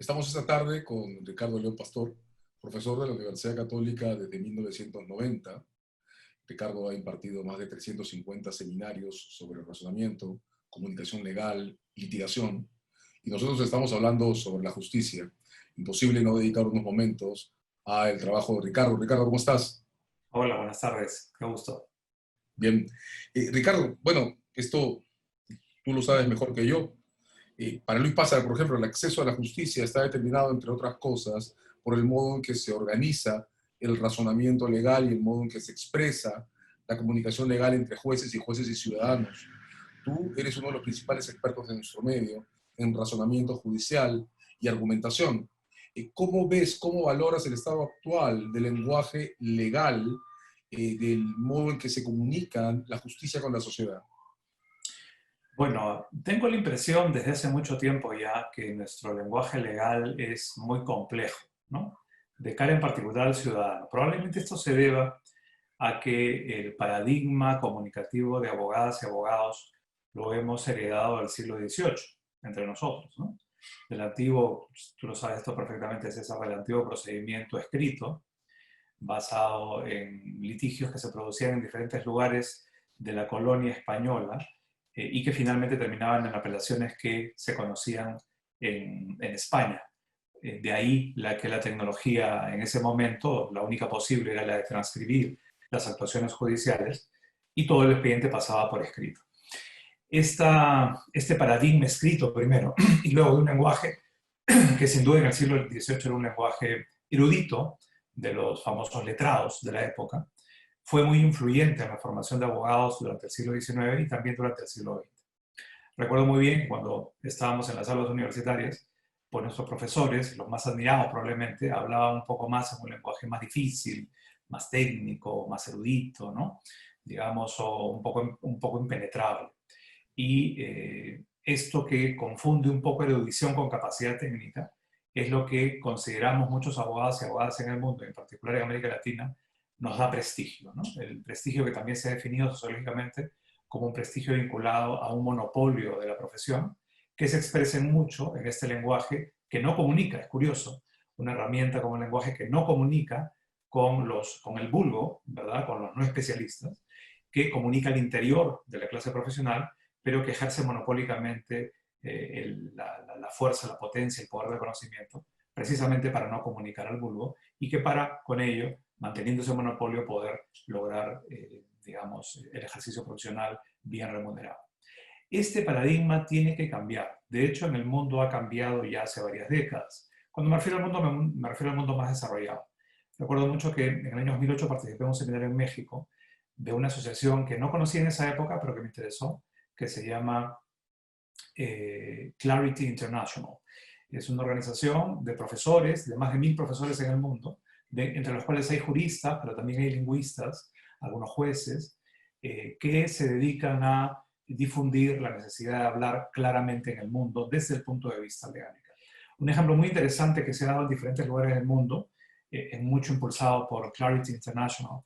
Estamos esta tarde con Ricardo León Pastor, profesor de la Universidad Católica desde 1990. Ricardo ha impartido más de 350 seminarios sobre razonamiento, comunicación legal, litigación, y nosotros estamos hablando sobre la justicia. Imposible no dedicar unos momentos al trabajo de Ricardo. Ricardo, ¿cómo estás? Hola, buenas tardes. Qué gusto. Bien. Ricardo, bueno, esto tú lo sabes mejor que yo. Para Luis Pázar, por ejemplo, el acceso a la justicia está determinado, entre otras cosas, por el modo en que se organiza el razonamiento legal y el modo en que se expresa la comunicación legal entre jueces y ciudadanos. Tú eres uno de los principales expertos de nuestro medio en razonamiento judicial y argumentación. ¿Cómo ves, cómo valoras el estado actual del lenguaje legal, del modo en que se comunica la justicia con la sociedad? Bueno, tengo la impresión desde hace mucho tiempo ya que nuestro lenguaje legal es muy complejo, ¿no? De cara en particular al ciudadano. Probablemente esto se deba a que el paradigma comunicativo de abogadas y abogados lo hemos heredado del siglo XVIII entre nosotros, ¿no? Del antiguo, tú lo sabes esto perfectamente, César, del antiguo procedimiento escrito, basado en litigios que se producían en diferentes lugares de la colonia española y que finalmente terminaban en apelaciones que se conocían en España. De ahí que la tecnología en ese momento, la única posible era la de transcribir las actuaciones judiciales y todo el expediente pasaba por escrito. Este paradigma escrito primero y luego de un lenguaje que sin duda en el siglo XVIII era un lenguaje erudito, de los famosos letrados de la época, fue muy influyente en la formación de abogados durante el siglo XIX y también durante el siglo XX. Recuerdo muy bien cuando estábamos en las aulas universitarias, pues nuestros profesores, los más admirados probablemente, hablaban un poco más en un lenguaje más difícil, más técnico, más erudito, ¿no? Digamos, o un poco impenetrable. Y esto que confunde un poco erudición con capacidad técnica es lo que consideramos muchos abogados y abogadas en el mundo, en particular en América Latina, nos da prestigio, ¿no? El prestigio que también se ha definido sociológicamente como un prestigio vinculado a un monopolio de la profesión, que se expresa mucho en este lenguaje que no comunica, es curioso, una herramienta como el lenguaje que no comunica con el vulgo, ¿verdad? Con los no especialistas, que comunica al interior de la clase profesional, pero que ejerce monopólicamente la fuerza, la potencia, el poder del conocimiento, precisamente para no comunicar al vulgo y que para, con ello, manteniendo ese monopolio, poder lograr, digamos, el ejercicio profesional bien remunerado. Este paradigma tiene que cambiar. De hecho, en el mundo ha cambiado ya hace varias décadas. Cuando me refiero al mundo, me refiero al mundo más desarrollado. Recuerdo mucho que en el año 2008 participé en un seminario en México de una asociación que no conocí en esa época, pero que me interesó, que se llama Clarity International. Es una organización de profesores, de más de 1000 profesores en el mundo, entre los cuales hay juristas, pero también hay lingüistas, algunos jueces, que se dedican a difundir la necesidad de hablar claramente en el mundo desde el punto de vista legal. Un ejemplo muy interesante que se ha dado en diferentes lugares del mundo, mucho impulsado por Clarity International,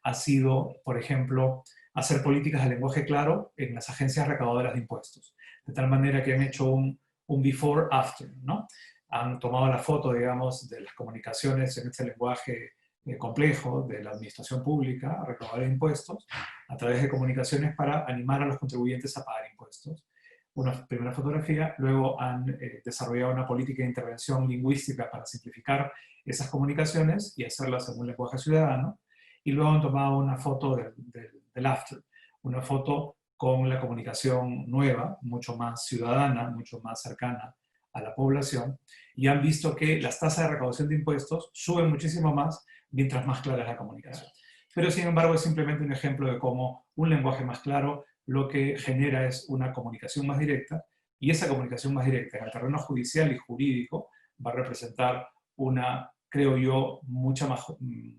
ha sido, por ejemplo, hacer políticas de lenguaje claro en las agencias recaudadoras de impuestos. De tal manera que han hecho un before-after, ¿no? Han tomado la foto, digamos, de las comunicaciones en este lenguaje complejo de la administración pública, recaudadora de impuestos, a través de comunicaciones para animar a los contribuyentes a pagar impuestos. Una primera fotografía, luego han desarrollado una política de intervención lingüística para simplificar esas comunicaciones y hacerlas en un lenguaje ciudadano, y luego han tomado una foto del after, una foto con la comunicación nueva, mucho más ciudadana, mucho más cercana a la población, y han visto que las tasas de recaudación de impuestos suben muchísimo más mientras más clara es la comunicación. Pero sin embargo es simplemente un ejemplo de cómo un lenguaje más claro lo que genera es una comunicación más directa, y esa comunicación más directa en el terreno judicial y jurídico va a representar una, creo yo, mucha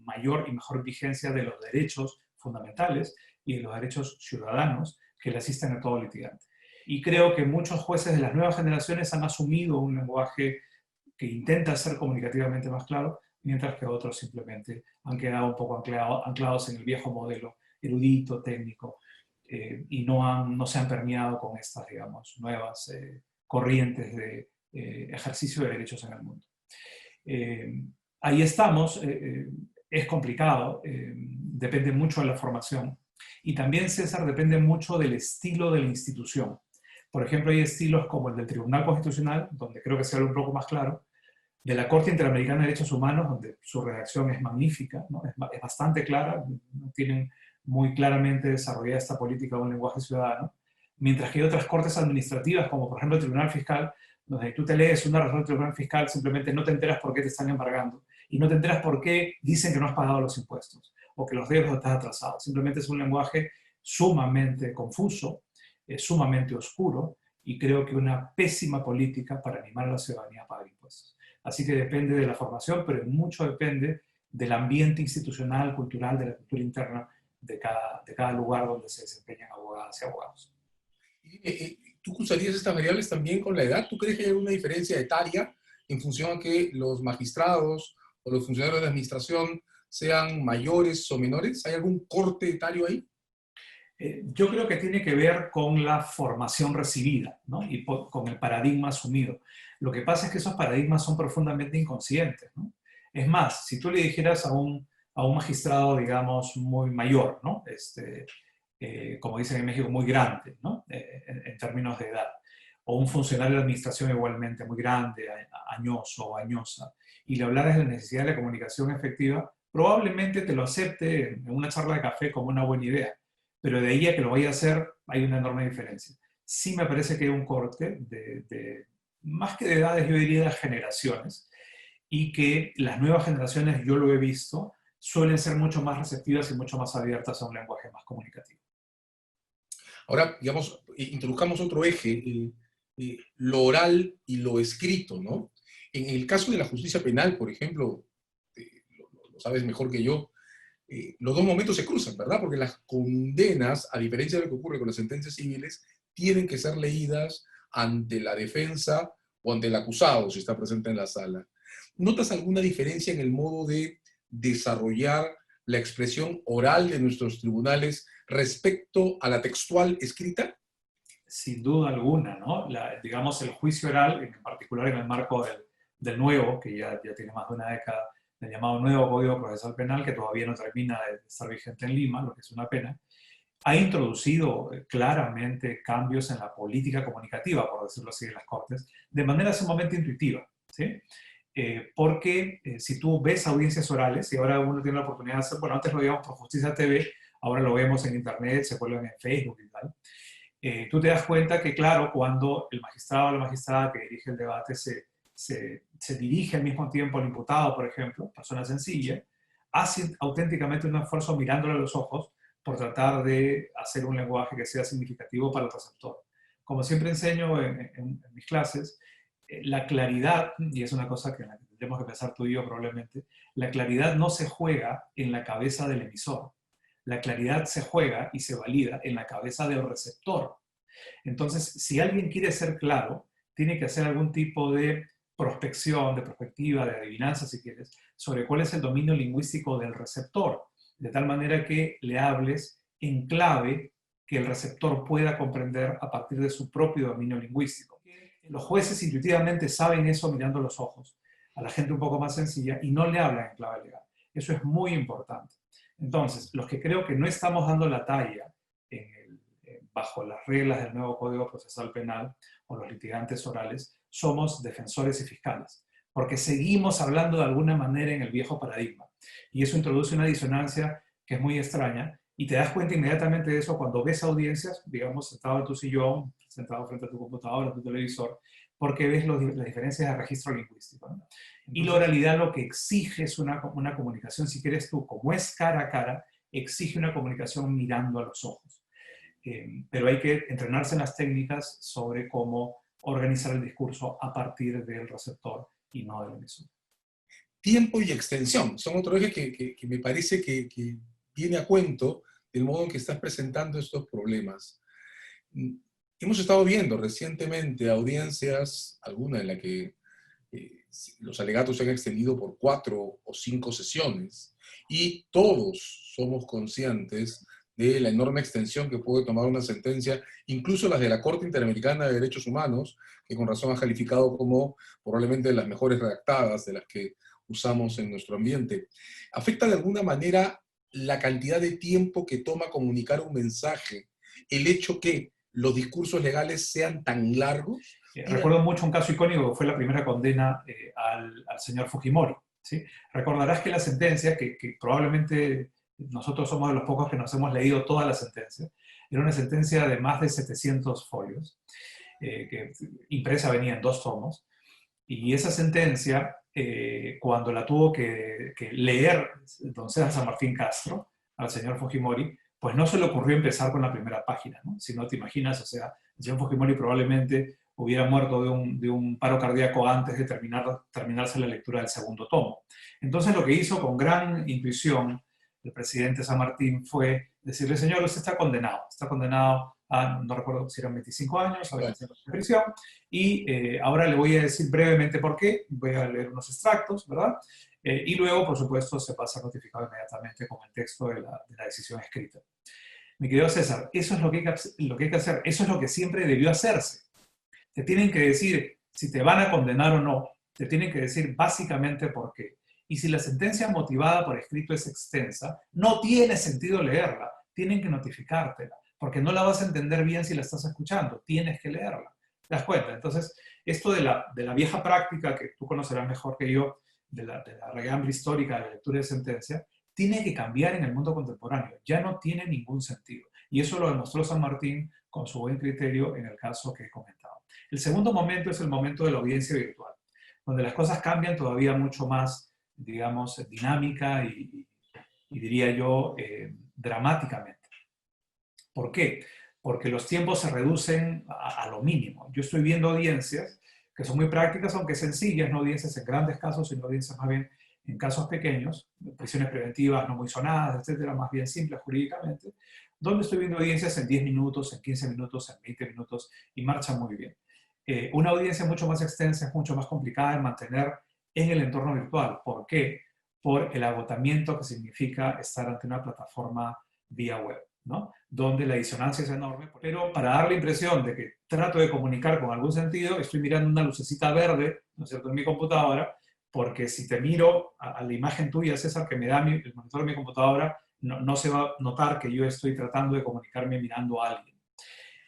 mayor y mejor vigencia de los derechos fundamentales y de los derechos ciudadanos que le asisten a todo litigante. Y creo que muchos jueces de las nuevas generaciones han asumido un lenguaje que intenta ser comunicativamente más claro, mientras que otros simplemente han quedado un poco anclados en el viejo modelo erudito, técnico, y no se han permeado con estas, digamos, nuevas corrientes ejercicio de derechos en el mundo. Ahí estamos, es complicado, depende mucho de la formación. Y también, César, depende mucho del estilo de la institución. Por ejemplo, hay estilos como el del Tribunal Constitucional, donde creo que se habla un poco más claro, de la Corte Interamericana de Derechos Humanos, donde su redacción es magnífica, ¿no? Es bastante clara, tienen muy claramente desarrollada esta política de un lenguaje ciudadano, mientras que hay otras cortes administrativas, como por ejemplo el Tribunal Fiscal, donde tú te lees una razón del Tribunal Fiscal, simplemente no te enteras por qué te están embargando, y no te enteras por qué dicen que no has pagado los impuestos, o que los debes estás atrasado. Simplemente es un lenguaje sumamente confuso, sumamente oscuro, y creo que una pésima política para animar a la ciudadanía a pagar impuestos. Así que depende de la formación, pero mucho depende del ambiente institucional, cultural, de la cultura interna de cada lugar donde se desempeñan abogadas y abogados. ¿Tú cruzarías estas variables también con la edad? ¿Tú crees que hay alguna diferencia etaria en función a que los magistrados o los funcionarios de administración sean mayores o menores? ¿Hay algún corte etario ahí? Yo creo que tiene que ver con la formación recibida, ¿no? Y con el paradigma asumido. Lo que pasa es que esos paradigmas son profundamente inconscientes, ¿no? Es más, si tú le dijeras a un magistrado, digamos, muy mayor, ¿no? Como dicen en México, muy grande, ¿no? En términos de edad, o un funcionario de administración igualmente muy grande, añoso o añosa, y le hablaras de la necesidad de la comunicación efectiva, probablemente te lo acepte en una charla de café como una buena idea, pero de ahí a que lo vaya a hacer hay una enorme diferencia. Sí me parece que hay un corte más que de edades, yo diría de generaciones, y que las nuevas generaciones, yo lo he visto, suelen ser mucho más receptivas y mucho más abiertas a un lenguaje más comunicativo. Ahora, digamos, introduzcamos otro eje, lo oral y lo escrito, ¿no? En el caso de la justicia penal, por ejemplo, lo sabes mejor que yo, los dos momentos se cruzan, ¿verdad? Porque las condenas, a diferencia de lo que ocurre con las sentencias civiles, tienen que ser leídas ante la defensa o ante el acusado, si está presente en la sala. ¿Notas alguna diferencia en el modo de desarrollar la expresión oral de nuestros tribunales respecto a la textual escrita? Sin duda alguna, ¿no? Digamos, el juicio oral, en particular en el marco del nuevo, que ya tiene más de una década, del llamado nuevo Código Procesal Penal, que todavía no termina de estar vigente en Lima, lo que es una pena, ha introducido claramente cambios en la política comunicativa, por decirlo así, de las Cortes, de manera sumamente intuitiva, ¿sí? Porque si tú ves audiencias orales, y ahora uno tiene la oportunidad de hacer, bueno, antes lo veíamos por Justicia TV, ahora lo vemos en Internet, se vuelven en Facebook y tal, tú te das cuenta que, claro, cuando el magistrado o la magistrada que dirige el debate se dirige al mismo tiempo al imputado, por ejemplo, persona sencilla, hace auténticamente un esfuerzo mirándole a los ojos por tratar de hacer un lenguaje que sea significativo para el receptor. Como siempre enseño en mis clases, la claridad, y es una cosa que tendremos que pensar tú y yo probablemente, la claridad no se juega en la cabeza del emisor. La claridad se juega y se valida en la cabeza del receptor. Entonces, si alguien quiere ser claro, tiene que hacer algún tipo de prospección, de perspectiva, de adivinanza, si quieres, sobre cuál es el dominio lingüístico del receptor, de tal manera que le hables en clave que el receptor pueda comprender a partir de su propio dominio lingüístico. Los jueces intuitivamente saben eso mirando los ojos a la gente un poco más sencilla y no le hablan en clave legal. Eso es muy importante. Entonces, los que creo que no estamos dando la talla bajo las reglas del nuevo Código Procesal Penal o los litigantes orales, somos defensores y fiscales, porque seguimos hablando de alguna manera en el viejo paradigma. Y eso introduce una disonancia que es muy extraña, y te das cuenta inmediatamente de eso cuando ves audiencias, digamos, sentado en tu sillón, sentado frente a tu computadora, a tu televisor, porque ves las diferencias de registro lingüístico, ¿no? Y la oralidad lo que exige es una comunicación, si quieres tú, como es cara a cara, exige una comunicación mirando a los ojos. Pero hay que entrenarse en las técnicas sobre cómo organizar el discurso a partir del receptor y no del emisor. Tiempo y extensión son otro eje que me parece que viene a cuento del modo en que estás presentando estos problemas. Hemos estado viendo recientemente audiencias, alguna en la que los alegatos se han extendido por 4 o 5 sesiones, y todos somos conscientes de la enorme extensión que puede tomar una sentencia, incluso las de la Corte Interamericana de Derechos Humanos, que con razón ha calificado como probablemente de las mejores redactadas de las que usamos en nuestro ambiente. ¿Afecta de alguna manera la cantidad de tiempo que toma comunicar un mensaje, el hecho que los discursos legales sean tan largos? Recuerdo mucho un caso icónico que fue la primera condena al señor Fujimori, ¿sí? Recordarás que la sentencia, que probablemente nosotros somos de los pocos que nos hemos leído toda la sentencia, era una sentencia de más de 700 folios, que impresa venía en 2 tomos, y esa sentencia, cuando la tuvo que leer don César San Martín Castro al señor Fujimori, pues no se le ocurrió empezar con la primera página, ¿no? Si no te imaginas, o sea, el señor Fujimori probablemente hubiera muerto de un paro cardíaco antes de terminarse la lectura del segundo tomo. Entonces lo que hizo con gran intuición el presidente San Martín fue decirle, señor, usted está condenado a, no recuerdo si eran 25 años, a 25 años de prisión, y ahora le voy a decir brevemente por qué, voy a leer unos extractos, ¿verdad? Y luego, por supuesto, se pasa notificado inmediatamente con el texto de la decisión escrita. Mi querido César, eso es lo que hay que hacer, eso es lo que siempre debió hacerse. Te tienen que decir si te van a condenar o no, te tienen que decir básicamente por qué. Y si la sentencia motivada por escrito es extensa, no tiene sentido leerla, tienen que notificártela, porque no la vas a entender bien si la estás escuchando, tienes que leerla. ¿Te das cuenta? Entonces, esto de la vieja práctica, que tú conocerás mejor que yo, de la regambre histórica de la lectura de sentencia, tiene que cambiar en el mundo contemporáneo, ya no tiene ningún sentido. Y eso lo demostró San Martín con su buen criterio en el caso que he comentado. El segundo momento es el momento de la audiencia virtual, donde las cosas cambian todavía mucho más, digamos, dinámica y diría yo, dramáticamente. ¿Por qué? Porque los tiempos se reducen a lo mínimo. Yo estoy viendo audiencias que son muy prácticas, aunque sencillas, no audiencias en grandes casos, sino audiencias más bien en casos pequeños, prisiones preventivas no muy sonadas, etcétera, más bien simples jurídicamente, donde estoy viendo audiencias en 10 minutos, en 15 minutos, en 20 minutos, y marchan muy bien. Una audiencia mucho más extensa es mucho más complicada de mantener en el entorno virtual. ¿Por qué? Por el agotamiento que significa estar ante una plataforma vía web, ¿no? Donde la disonancia es enorme, pero para dar la impresión de que trato de comunicar con algún sentido, estoy mirando una lucecita verde, ¿no es cierto?, en mi computadora, porque si te miro a la imagen tuya, César, que me da el monitor de mi computadora, no se va a notar que yo estoy tratando de comunicarme mirando a alguien.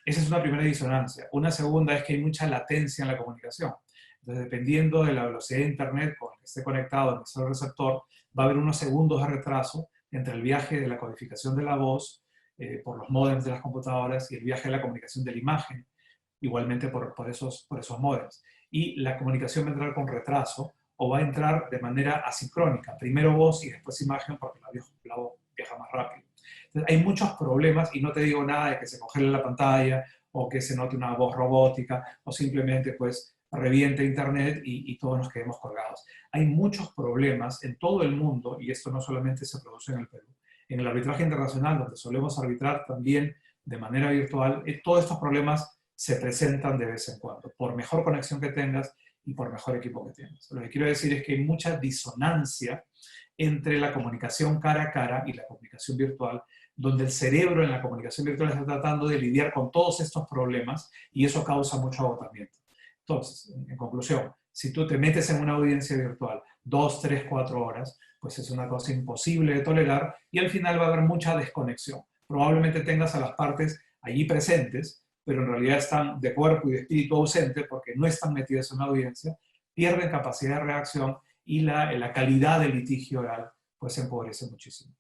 Esa es una primera disonancia. Una segunda es que hay mucha latencia en la comunicación. Entonces, dependiendo de la velocidad de Internet con la que esté conectado el emisor receptor, va a haber unos segundos de retraso entre el viaje de la codificación de la voz por los módems de las computadoras y el viaje de la comunicación de la imagen, igualmente por esos módems. Y la comunicación va a entrar con retraso o va a entrar de manera asincrónica, primero voz y después imagen, porque la voz viaja más rápido. Entonces, hay muchos problemas y no te digo nada de que se congele la pantalla o que se note una voz robótica o simplemente pues reviente internet y todos nos quedemos colgados. Hay muchos problemas en todo el mundo y esto no solamente se produce en el Perú. En el arbitraje internacional, donde solemos arbitrar también de manera virtual, todos estos problemas se presentan de vez en cuando, por mejor conexión que tengas y por mejor equipo que tengas. Lo que quiero decir es que hay mucha disonancia entre la comunicación cara a cara y la comunicación virtual, donde el cerebro en la comunicación virtual está tratando de lidiar con todos estos problemas y eso causa mucho agotamiento. Entonces, en conclusión, si tú te metes en una audiencia virtual 2, 3, 4 horas, pues es una cosa imposible de tolerar y al final va a haber mucha desconexión. Probablemente tengas a las partes allí presentes, pero en realidad están de cuerpo y de espíritu ausentes porque no están metidas en una audiencia, pierden capacidad de reacción y la calidad del litigio oral pues se empobrece muchísimo.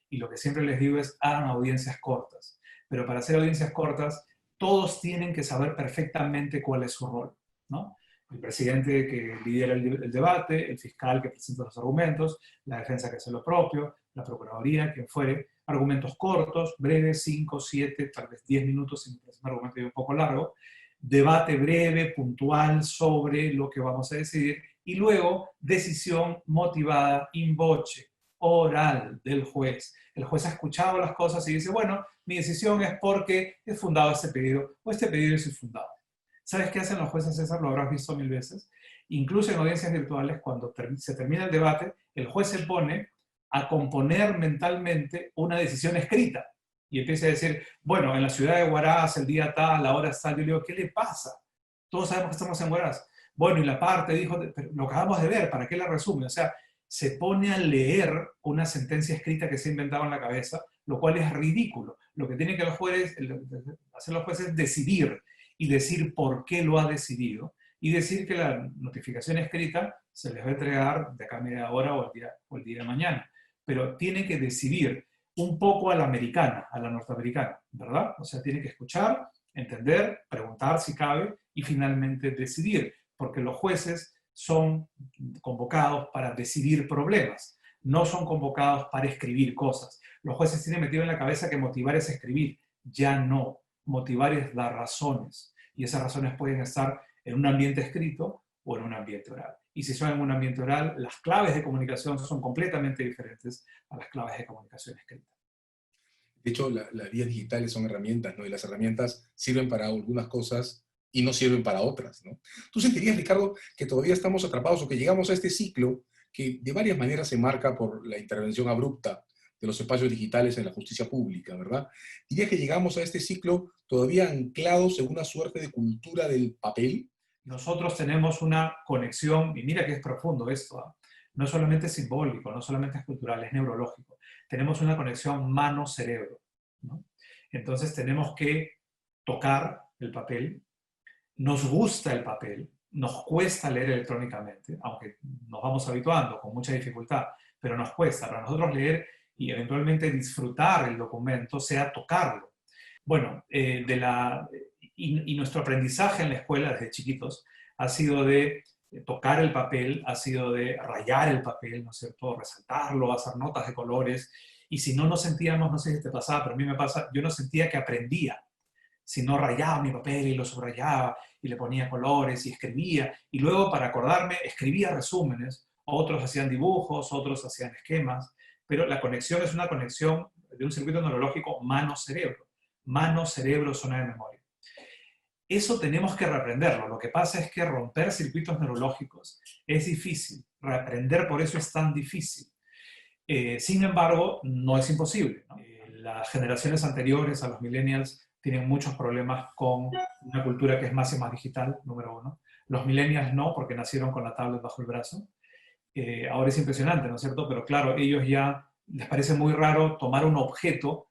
Y lo que siempre les digo es, hagan audiencias cortas. Pero para hacer audiencias cortas, todos tienen que saber perfectamente cuál es su rol, ¿no? El presidente que lidera el debate, el fiscal que presenta los argumentos, la defensa que hace lo propio, la procuraduría, quien fuere, argumentos cortos, breves, 5, 7, tal vez 10 minutos, si me parece un argumento un poco largo, debate breve, puntual sobre lo que vamos a decidir, y luego decisión motivada in voce, oral del juez. El juez ha escuchado las cosas y dice, bueno, mi decisión es porque he fundado este pedido o este pedido es infundado. ¿Sabes qué hacen los jueces, César? Lo habrás visto 1000 veces. Incluso en audiencias virtuales, cuando se termina el debate, el juez se pone a componer mentalmente una decisión escrita. y empiece a decir, bueno, en la ciudad de Huaraz, el día tal, la hora tal, yo le digo, ¿qué le pasa? Todos sabemos que estamos en Huaraz. Bueno, y la parte dijo, pero lo acabamos de ver, ¿para qué la resume? O sea, se pone a leer una sentencia escrita que se ha inventado en la cabeza, lo cual es ridículo. Lo que tienen que hacer los jueces es decidir, y decir por qué lo ha decidido, y decir que la notificación escrita se les va a entregar de acá a media hora o el día de mañana. Pero tiene que decidir un poco a la americana, a la norteamericana, ¿verdad? O sea, tiene que escuchar, entender, preguntar si cabe y finalmente decidir, porque los jueces son convocados para decidir problemas, no son convocados para escribir cosas. Los jueces tienen metido en la cabeza que motivar es escribir, ya no. Motivar es dar razones, y esas razones pueden estar en un ambiente escrito o en un ambiente oral. Y si son en un ambiente oral, las claves de comunicación son completamente diferentes a las claves de comunicación escrita. De hecho, las vías digitales son herramientas, ¿no? Y las herramientas sirven para algunas cosas y no sirven para otras, ¿no? ¿Tú sentirías, Ricardo, que todavía estamos atrapados o que llegamos a este ciclo que de varias maneras se marca por la intervención abrupta de los espacios digitales en la justicia pública, ¿verdad? ¿Dirías que llegamos a este ciclo todavía anclados en una suerte de cultura del papel? Nosotros tenemos una conexión, y mira que es profundo esto, ¿eh? No es solamente simbólico, no solamente es cultural, es neurológico. Tenemos una conexión mano-cerebro, ¿no? Entonces tenemos que tocar el papel, nos gusta el papel, nos cuesta leer electrónicamente, aunque nos vamos habituando con mucha dificultad, pero nos cuesta. Para nosotros leer y eventualmente disfrutar el documento sea tocarlo. Bueno, y nuestro aprendizaje en la escuela desde chiquitos ha sido de tocar el papel, ha sido de rayar el papel, ¿no es cierto?, resaltarlo, hacer notas de colores, y si no nos sentíamos, no sé si te pasaba, pero a mí me pasa, yo no sentía que aprendía, si no rayaba mi papel y lo subrayaba y le ponía colores y escribía, y luego para acordarme escribía resúmenes, otros hacían dibujos, otros hacían esquemas, pero la conexión es una conexión de un circuito neurológico mano-cerebro, mano-cerebro, zona de memoria. Eso tenemos que reaprenderlo. Lo que pasa es que romper circuitos neurológicos es difícil. Reaprender por eso es tan difícil. Sin embargo, no es imposible, ¿no? Las generaciones anteriores a los millennials tienen muchos problemas con una cultura que es más y más digital, número uno. Los millennials no, porque nacieron con la tablet bajo el brazo. Ahora es impresionante, ¿no es cierto? Pero claro, ellos ya les parece muy raro tomar un objeto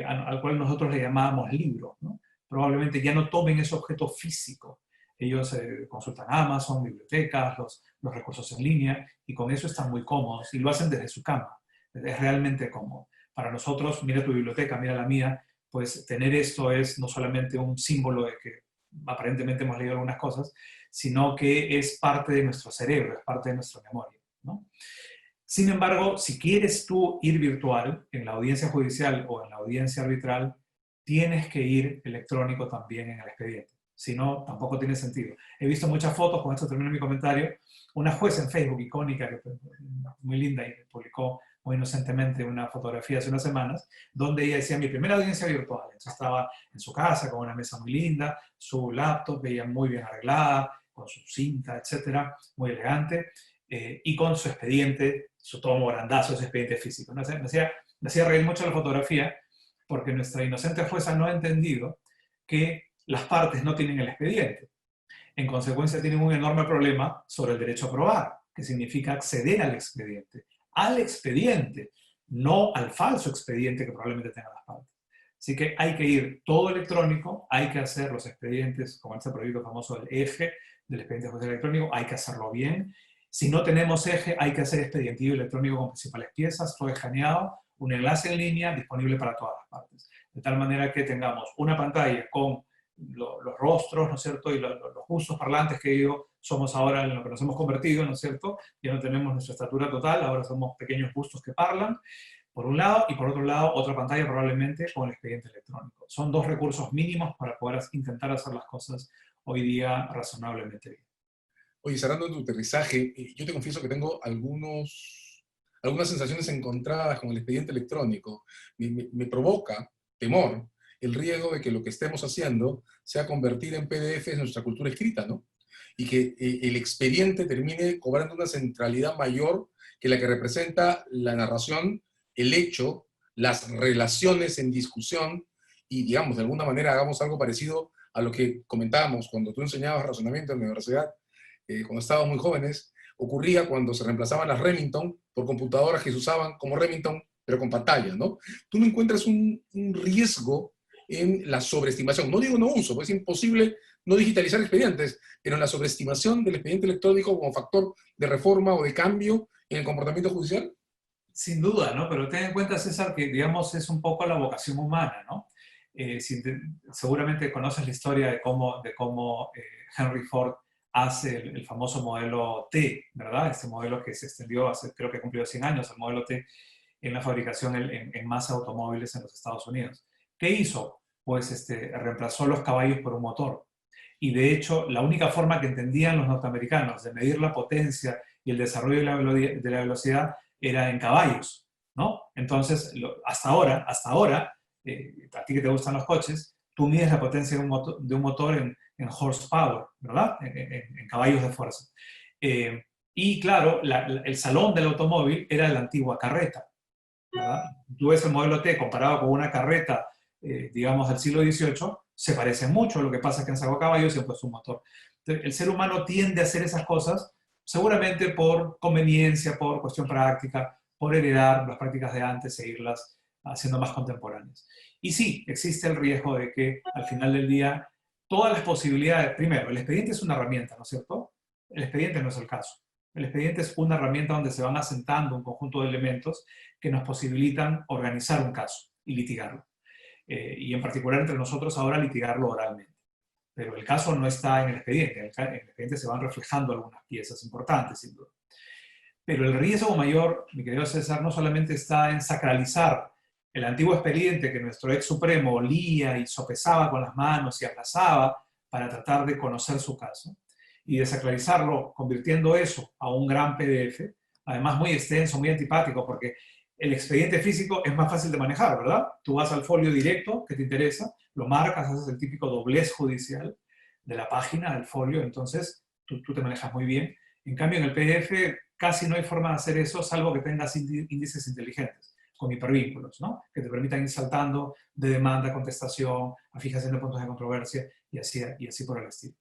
al cual nosotros le llamábamos libro, ¿no? Probablemente ya no tomen ese objeto físico. Ellos consultan Amazon, bibliotecas, los recursos en línea, y con eso están muy cómodos, y lo hacen desde su cama. Es realmente cómodo. Para nosotros, mira tu biblioteca, mira la mía, pues tener esto es no solamente un símbolo de que aparentemente hemos leído algunas cosas, sino que es parte de nuestro cerebro, es parte de nuestra memoria, ¿no? Sin embargo, si quieres tú ir virtual en la audiencia judicial o en la audiencia arbitral, tienes que ir electrónico también en el expediente. Si no, tampoco tiene sentido. He visto muchas fotos, con esto termino mi comentario, una jueza en Facebook icónica, que muy linda, y publicó muy inocentemente una fotografía hace unas semanas, donde ella decía, mi primera audiencia virtual. Entonces estaba en su casa con una mesa muy linda, su laptop, veía muy bien arreglada, con su cinta, etcétera, muy elegante, y con su expediente, su tomo grandazo, ese expediente físico. ¿No? Me hacía reír mucho la fotografía, porque nuestra inocente jueza no ha entendido que las partes no tienen el expediente. En consecuencia, tienen un enorme problema sobre el derecho a probar, que significa acceder al expediente, no al falso expediente que probablemente tengan las partes. Así que hay que ir todo electrónico, hay que hacer los expedientes, como este proyecto famoso del eje, del expediente judicial electrónico, hay que hacerlo bien. Si no tenemos eje, hay que hacer expedientivo electrónico con principales piezas, todo escaneado, un enlace en línea disponible para todas las partes. De tal manera que tengamos una pantalla con los rostros, ¿no es cierto? Y los justos parlantes que digo, somos ahora en lo que nos hemos convertido, ¿no es cierto? Ya no tenemos nuestra estatura total, ahora somos pequeños justos que parlan, por un lado, y por otro lado, otra pantalla probablemente con el expediente electrónico. Son dos recursos mínimos para poder intentar hacer las cosas hoy día razonablemente bien. Oye, cerrando tu aterrizaje, yo te confieso que tengo algunas sensaciones encontradas con el expediente electrónico. Me provoca temor el riesgo de que lo que estemos haciendo sea convertir en PDFs nuestra cultura escrita, ¿no? Y que el expediente termine cobrando una centralidad mayor que la que representa la narración, el hecho las relaciones en discusión y, digamos, de alguna manera hagamos algo parecido a lo que comentábamos cuando tú enseñabas razonamiento en la universidad, cuando estábamos muy jóvenes, ocurría cuando se reemplazaban las Remington por computadoras que se usaban como Remington, pero con pantalla, ¿no? Tú no encuentras un riesgo en la sobreestimación. No digo no uso, pues es imposible no digitalizar expedientes, pero en la sobreestimación del expediente electrónico como factor de reforma o de cambio en el comportamiento judicial. Sin duda, ¿no? Pero ten en cuenta, César, que, digamos, es un poco la vocación humana, ¿no? Seguramente conoces la historia de cómo Henry Ford hace el famoso modelo T, ¿verdad? Este modelo que se extendió hace, creo que cumplió 100 años, el modelo T, en la fabricación en masa de automóviles en los Estados Unidos. ¿Qué hizo? Pues reemplazó los caballos por un motor. Y de hecho, la única forma que entendían los norteamericanos de medir la potencia y el desarrollo de la velocidad era en caballos, ¿no? Entonces, hasta ahora, a ti que te gustan los coches, tú mides la potencia de un motor en horsepower, ¿verdad? En caballos de fuerza. Y claro, el salón del automóvil era la antigua carreta, ¿verdad? Tú ves el modelo T comparado con una carreta, digamos, del siglo XVIII, se parece mucho, lo que pasa es que han sacado caballos y han puesto un motor. Entonces, el ser humano tiende a hacer esas cosas seguramente por conveniencia, por cuestión práctica, por heredar las prácticas de antes e irlas haciendo más contemporáneas. Y sí, existe el riesgo de que al final del día todas las posibilidades, primero, el expediente es una herramienta, ¿no es cierto? El expediente no es el caso. El expediente es una herramienta donde se van asentando un conjunto de elementos que nos posibilitan organizar un caso y litigarlo. Y en particular entre nosotros ahora litigarlo oralmente. Pero el caso no está en el expediente. En el expediente se van reflejando algunas piezas importantes, sin duda. Pero el riesgo mayor, mi querido César, no solamente está en sacralizar el antiguo expediente que nuestro ex supremo olía y sopesaba con las manos y aplazaba para tratar de conocer su caso, y desacralizarlo convirtiendo eso a un gran PDF, además muy extenso, muy antipático, porque el expediente físico es más fácil de manejar, ¿verdad? Tú vas al folio directo que te interesa, lo marcas, haces el típico doblez judicial de la página del folio, entonces tú te manejas muy bien. En cambio, en el PDF casi no hay forma de hacer eso, salvo que tengas índices inteligentes, con hipervínculos, ¿no? Que te permitan ir saltando de demanda a contestación, a fijación de puntos de controversia y así por el estilo.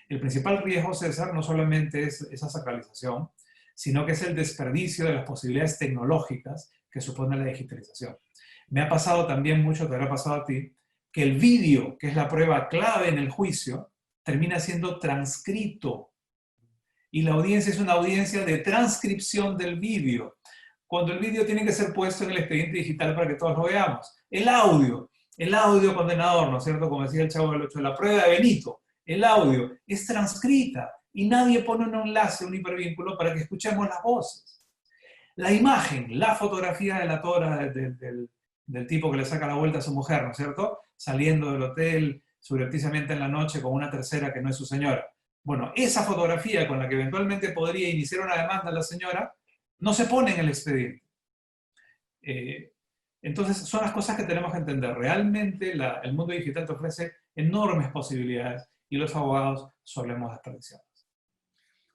El principal riesgo, César, no solamente es esa sacralización, sino que es el desperdicio de las posibilidades tecnológicas que supone la digitalización. Me ha pasado también mucho, te habrá pasado a ti, que el vídeo, que es la prueba clave en el juicio, termina siendo transcrito. Y la audiencia es una audiencia de transcripción del vídeo, cuando el vídeo tiene que ser puesto en el expediente digital para que todos lo veamos. El audio condenador, ¿no es cierto? Como decía el Chavo del Ocho, la prueba de Benito, el audio es transcrita y nadie pone un enlace, un hipervínculo para que escuchemos las voces. La imagen, la fotografía de la tora del tipo que le saca la vuelta a su mujer, ¿no es cierto? Saliendo del hotel subrepticiamente en la noche con una tercera que no es su señora. Bueno, esa fotografía con la que eventualmente podría iniciar una demanda la señora, no se pone en el expediente. Entonces, son las cosas que tenemos que entender. Realmente el mundo digital te ofrece enormes posibilidades y los abogados solemos desperdiciarlas.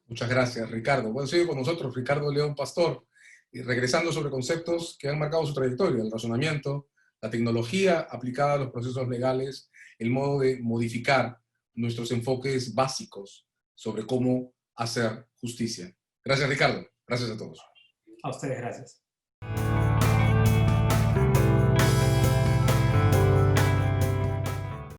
Muchas gracias, Ricardo. Bueno, sigue con nosotros Ricardo León Pastor, y regresando sobre conceptos que han marcado su trayectoria, el razonamiento, la tecnología aplicada a los procesos legales, el modo de modificar nuestros enfoques básicos sobre cómo hacer justicia. Gracias, Ricardo. Gracias a todos. A ustedes, gracias.